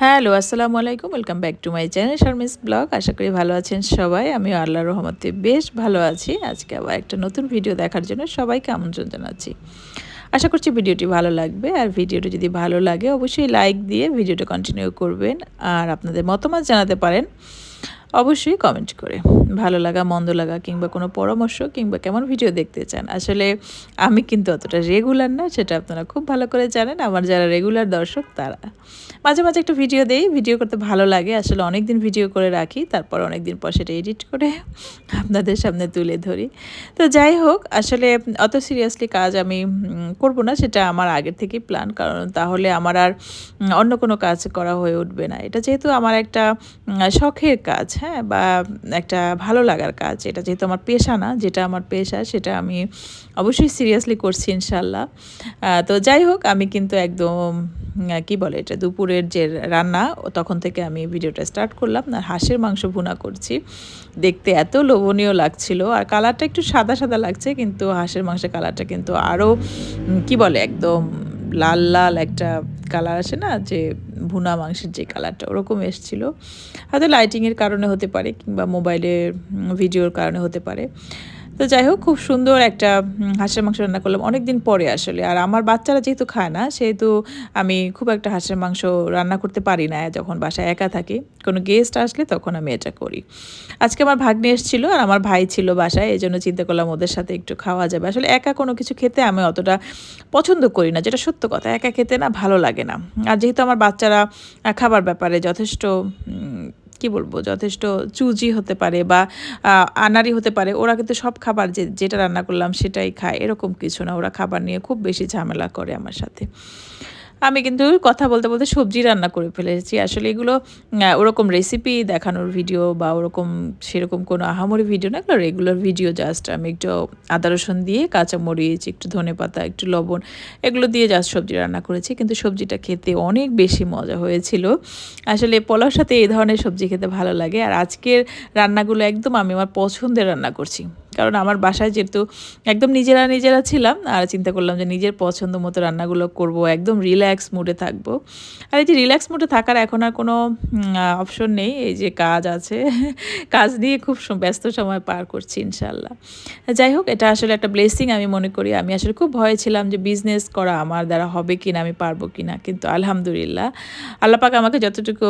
Hello, আসসালামু আলাইকুম। Welcome back to my channel Sharmi's blog. আশা করি ভালো আছেন সবাই। আমিও আল্লাহর রহমতে বেশ ভালো আছি। আজকে আবার একটা নতুন ভিডিও দেখার জন্য সবাইকে আমন্ত্রণ জানাচ্ছি। আশা করছি ভিডিওটি ভালো লাগবে। আর ভিডিওটি যদি ভালো লাগে অবশ্যই লাইক দিয়ে ভিডিওটা কন্টিনিউ করবেন। আর আপনাদের মতামত জানাতে পারেন অবশ্যই কমেন্ট করে। ভালো লাগা, মন্দ লাগা কিংবা কোনো পরামর্শ কিংবা কেমন ভিডিও দেখতে চান। আসলে আমি কিন্তু অতটা রেগুলার না, সেটা আপনারা খুব ভালো করে জানেন। আমার যারা রেগুলার দর্শক তারা। মাঝে, মাঝে একটা ভিডিও দেই। ভিডিও করতে ভালো লাগে। আসলে অনেকদিন ভিডিও করে রাখি। তারপর অনেকদিন পর সেটা এডিট করে আপনাদের সামনে তুলে ধরি। তো যাই হোক, আসলে অত সিরিয়াসলি কাজ আমি করব না, সেটা আমার আগের থেকেই প্ল্যান। কারণ তাহলে আমার আর অন্য কোনো কাজ করা হয়ে উঠবে না। এটা যেহেতু আমার একটা শখের কাজ, হ্যাঁ? বা একটা ভালো লাগার কাজ। এটা যেহেতু আমার পেশা না, যেটা আমার পেশা সেটা আমি অবশ্যই সিরিয়াসলি করছি ইনশাআল্লাহ। তো যাই হোক, আমি কিন্তু একদম কি বলে এটা, দুপুরের যে রান্না তখন থেকে আমি ভিডিওটা স্টার্ট করলাম। আর হাঁসের মাংস ভুনা করছি। দেখতে এত লোভনীয় লাগছিল। আর কালারটা একটু সাদা, সাদা লাগছে, কিন্তু হাঁসের মাংসের কালারটা কিন্তু আরও কি বলে একদম লাল, লাল একটা কালার আসে না, যে ভুনা মাংসের যে কালারটা ওরকম এসছিল। হয়তো লাইটিংয়ের কারণে হতে পারে কিংবা মোবাইলের ভিডিওর কারণে হতে পারে। তো যাই হোক, খুব সুন্দর একটা হাঁসের মাংস রান্না করলাম অনেকদিন পরে আসলে। আর আমার বাচ্চারা যেহেতু খায় না, সেহেতু আমি খুব একটা হাঁসের মাংস রান্না করতে পারি না যখন বাসায় একা থাকি। কোনো গেস্ট আসলে তখন আমি এটা করি। আজকে আমার ভাগ্নে এসেছিল আর আমার ভাই ছিল বাসায়, এজন্য চিন্তা করলাম ওদের সাথে একটু খাওয়া যাবে। আসলে একা কোনো কিছু খেতে আমি অতটা পছন্দ করি না, যেটা সত্য কথা। একা খেতে না ভালো লাগে না। আর যেহেতু আমার বাচ্চারা খাবার ব্যাপারে যথেষ্ট কি বলবো, যথেষ্ট চুজি হতে পারে বা আনাড়ি হতে পারে। ওরা কিন্তু সব খাবার যেটা রান্না করলাম সেটাই খায়, এরকম কিছু না। ওরা খাবার নিয়ে খুব বেশি ঝামেলা করে আমার সাথে। আমি কিন্তু কথা বলতে, বলতে সবজি রান্না করে ফেলেছি। আসলে এগুলো ওরকম রেসিপি দেখানোর ভিডিও বা ওরকম সেরকম কোনো আহামরি ভিডিও না। এগুলো রেগুলার ভিডিও। জাস্ট আমি একটু আদা রসুন দিয়ে, কাঁচামরিচ, একটু ধনেপাতা, একটু লবণ এগুলো দিয়ে জাস্ট সবজি রান্না করেছি। কিন্তু সবজিটা খেতে অনেক বেশি মজা হয়েছিল। আসলে পোলাওর সাথে এই ধরনের সবজি খেতে ভালো লাগে। আর আজকের রান্নাগুলো একদম আমি আমার পছন্দের রান্না করছি। কারণ আমার বাসায় যেহেতু একদম নিজেরা, নিজেরা ছিলাম, আর চিন্তা করলাম যে নিজের পছন্দ মতো রান্নাগুলো করব, একদম রিল্যাক্স মুডে থাকবো। আর এই যে রিল্যাক্স মুডে থাকার এখন আর কোনো অপশন নেই। এই যে কাজ আছে, কাজ নিয়ে খুব ব্যস্ত সময় পার করছি ইনশাআল্লাহ। যাই হোক, এটা আসলে একটা ব্লেসিং আমি মনে করি। আমি আসলে খুব ভয়ে ছিলাম যে বিজনেস করা আমার দ্বারা হবে কিনা, আমি পারবো কিনা। কিন্তু আলহামদুলিল্লাহ আল্লাহ পাক আমাকে যতটুকু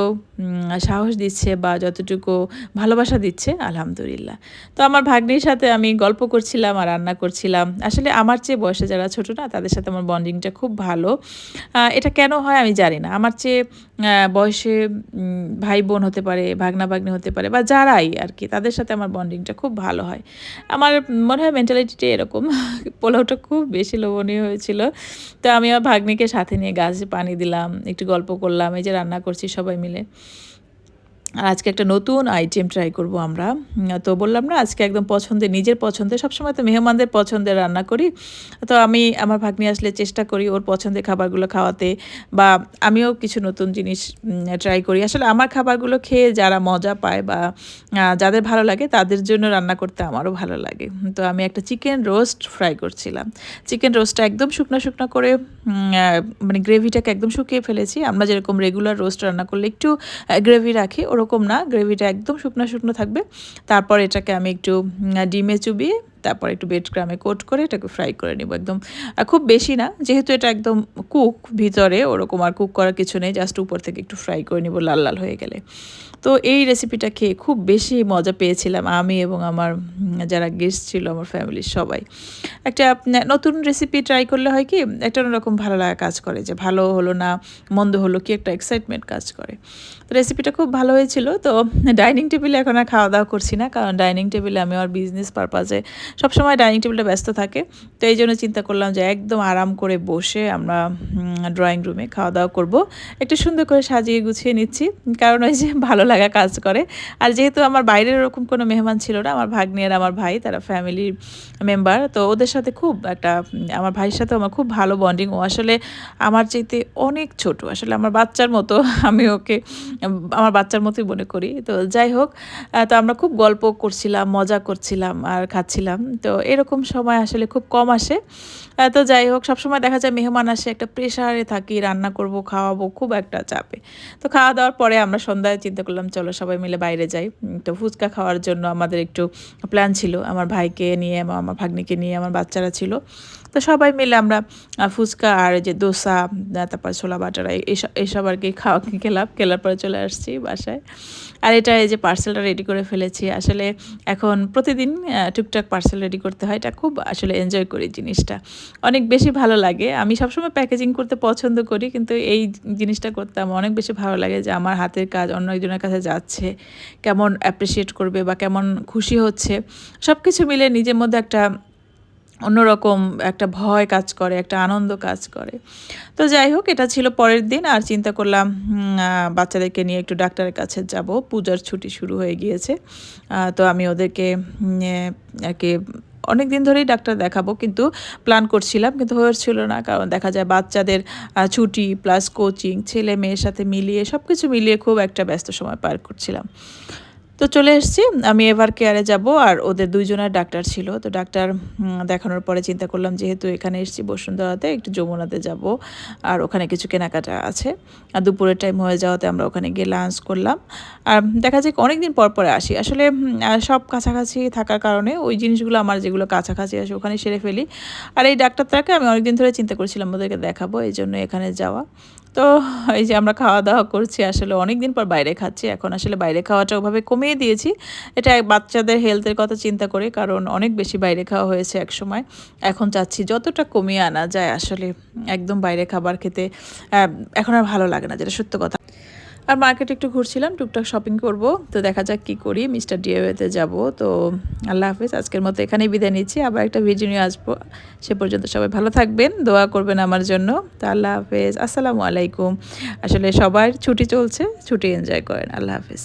সাহস দিচ্ছে বা যতটুকু ভালোবাসা দিচ্ছে, আলহামদুলিল্লাহ। তো আমার ভাগ্নির সাথে আমি গল্প করছিলাম আর রান্না করছিলাম। আসলে আমার চেয়ে বয়সে যারা ছোট না, তাদের সাথে আমার বন্ডিংটা খুব ভালো। এটা কেন হয় আমি জানি না। আমার চেয়ে বয়সে ভাই-বোন হতে পারে, ভাগনা-ভাগ্নি হতে পারে বা যারাই আরকি, তাদের সাথে আমার বন্ডিংটা খুব ভালো হয়। আমার মনে হয় মেন্টালিটিটা এরকম। পোলাওটা খুব বেশি লোভনীয় হয়েছিল। তো আমি আমার ভাগ্নিকে সাথে নিয়ে গাছে পানি দিলাম, একটু গল্প করলাম। এই যে রান্না করছি সবাই মিলে। আর আজকে একটা নতুন আইটেম ট্রাই করব আমরা। তো বললাম না, আজকে একদম পছন্দের, নিজের পছন্দের, সবসময় তো মেহমানদের পছন্দের রান্না করি। তো আমি আমার ভাগ্নি আসলে চেষ্টা করি ওর পছন্দের খাবারগুলো খাওয়াতে, বা আমিও কিছু নতুন জিনিস ট্রাই করি। আসলে আমার খাবারগুলো খেয়ে যারা মজা পায় বা যাদের ভালো লাগে তাদের জন্য রান্না করতে আমারও ভালো লাগে। তো আমি একটা চিকেন রোস্ট ফ্রাই করছিলাম। চিকেন রোস্টটা একদম শুকনা, শুকনা করে মানে গ্রেভিটাকে একদম শুকিয়ে ফেলেছি। আমরা যেরকম রেগুলার রোস্ট রান্না করলে একটু গ্রেভি রাখি, ওরকম না। গ্রেভিটা একদম শুকনো, শুকনো থাকবে। তারপর এটাকে আমি একটু ডিমে চুবিয়ে, তারপর একটু ব্রেড ক্রামে কোট করে এটাকে ফ্রাই করে নিব একদম। খুব বেশি না, যেহেতু এটা একদম কুক ভিতরে, ওরকম আর কুক করার কিছু নেই। জাস্ট উপর থেকে একটু ফ্রাই করে নিব লাল, লাল হয়ে গেলে। তো এই রেসিপিটা খেয়ে খুব বেশি মজা পেয়েছিলাম আমি এবং আমার যারা গেস্ট ছিল, আমার ফ্যামিলির সবাই। একটা নতুন রেসিপি ট্রাই করলে হয় কি, একটা অন্যরকম ভালো লাগা কাজ করে, যে ভালো হলো না মন্দ হলো কি একটা এক্সাইটমেন্ট কাজ করে। তো রেসিপিটা খুব ভালো হয়েছিল। তো ডাইনিং টেবিলে এখন আর খাওয়া দাওয়া করছি না, কারণ ডাইনিং টেবিলে আমি আমার বিজনেস পারপাজে সবসময় ডাইনিং টেবিলটা ব্যস্ত থাকে। তো এই জন্য চিন্তা করলাম যে একদম আরাম করে বসে আমরা ড্রয়িং রুমে খাওয়া দাওয়া করব। একটু সুন্দর করে সাজিয়ে গুছিয়ে নিচ্ছি, কারণ ওই যে ভালো লাগা কাজ করে। আর যেহেতু আমার বাইরের ওরকম কোনো মেহমান ছিল না, আমার ভাগ্নি আর আমার ভাই তারা ফ্যামিলির মেম্বার। তো ওদের সাথে খুব একটা আমার ভাইয়ের সাথে আমার খুব ভালো বন্ডিং। ও আসলে আমার চাইতে অনেক ছোট, আসলে আমার বাচ্চার মতো। আমি ওকে আমার বাচ্চার মতোই মনে করি। তো যাই হোক, তো আমরা খুব গল্প করছিলাম, মজা করছিলাম আর খাচ্ছিলাম। করছিলাম। তো এরকম সময় আসলে খুব কম আসে। তো যাই হোক, সবসময় দেখা যায় মেহমান আসে, একটা প্রেশারে থাকি, রান্না করব, খাওয়াবো, খুব একটা চাপে। তো খাওয়া দাওয়ার পরে আমরা সন্ধ্যায় চিন্তা করলাম চলো সবাই মিলে বাইরে যাই। তো ফুচকা খাওয়ার জন্য আমাদের একটু প্ল্যান ছিল, আমার ভাইকে নিয়ে, আমার ভাগ্নিকে নিয়ে, আমার বাচ্চারা ছিল। তো সবাই মিলে আমরা ফুচকা আর যে দোসা, তারপর ছোলা বাটারা এসব আর কি খেলার পরে চলে আসছি বাসায়। আর এটা এই যে পার্সেলটা রেডি করে ফেলেছি। আসলে এখন প্রতিদিন টুকটাক পার্সেল রেডি করতে হয়, এটা খুব আসলে এনজয় করি জিনিসটা, অনেক বেশি ভালো লাগে। আমি সবসময় প্যাকেজিং করতে পছন্দ করি, কিন্তু এই জিনিসটা করতে আমার অনেক বেশি ভালো লাগে যে আমার হাতের কাজ অন্য একজনের কাছে যাচ্ছে, কেমন অ্যাপ্রিসিয়েট করবে বা কেমন খুশি হচ্ছে, সব কিছু মিলে নিজের মধ্যে একটা অন্যরকম একটা ভয় কাজ করে, একটা আনন্দ কাজ করে। তো যাই হোক, এটা ছিল পরের দিন। আর চিন্তা করলাম বাচ্চাদেরকে নিয়ে একটু ডাক্তারের কাছে যাব, পূজার ছুটি শুরু হয়ে গিয়েছে। তো আমি ওদেরকে আর কি অনেক দিন ধরেই ডাক্তার দেখাবো কিন্তু প্ল্যান করছিলাম, কিন্তু হচ্ছিল না, কারণ দেখা যায় বাচ্চাদের ছুটি প্লাস কোচিং, ছেলে মেয়ের সাথে মিলিয়ে সব কিছু মিলিয়ে খুব একটা ব্যস্ত সময় পার করছিলাম। তো চলে এসেছি, আমি এভার কেয়ারে যাব। আর ওদের দুইজনের ডাক্তার ছিল, তো ডাক্তার দেখানোর পরে চিন্তা করলাম যেহেতু এখানে এসেছি বসুন্ধরাতে, একটু যমুনাতে যাব, আর ওখানে কিছু কেনাকাটা আছে। আর দুপুরের টাইম হয়ে যাওয়াতে আমরা ওখানে গিয়ে লাঞ্চ করলাম। আর দেখা যায় অনেক দিন পর পরে আসি আসলে, সব কাছাকাছি থাকার কারণে ওই জিনিসগুলো আমার যেগুলো কাছাকাছি আসে ওখানে সেরে ফেলি। আর এই ডাক্তারটাকে আমি অনেকদিন ধরে চিন্তা করছিলাম ওদেরকে দেখাবো, এই জন্য এখানে যাওয়া। তো এই যে আমরা খাওয়া দাওয়া করছি, আসলে অনেক দিন পর বাইরে খাচ্ছি। এখন আসলে বাইরে খাওয়াটা ওভাবে কমিয়ে দিয়েছি, এটা বাচ্চাদের হেলথের কথা চিন্তা করে, কারণ অনেক বেশি বাইরে খাওয়া হয়েছে এক সময়। এখন চাচ্ছি যতটা কমিয়ে আনা যায়, আসলে একদম বাইরে খাবার খেতে এখন আর ভালো লাগে না, যেটা সত্য কথা। আর মার্কেটে একটু ঘুরছিলাম, টুকটাক শপিং করব। তো দেখা যাক কী করি, মিস্টার ডিওয়েতে যাব। তো আল্লাহ হাফেজ, আজকের মতো এখানেই বিদায় নিচ্ছি, আবার একটা ভিডিও নিয়ে আসবো। সে পর্যন্ত সবাই ভালো থাকবেন, দোয়া করবেন আমার জন্য। তো আল্লাহ হাফেজ, আসসালামু আলাইকুম। আসলে সবার ছুটি চলছে, ছুটি এনজয় করেন। আল্লাহ হাফেজ।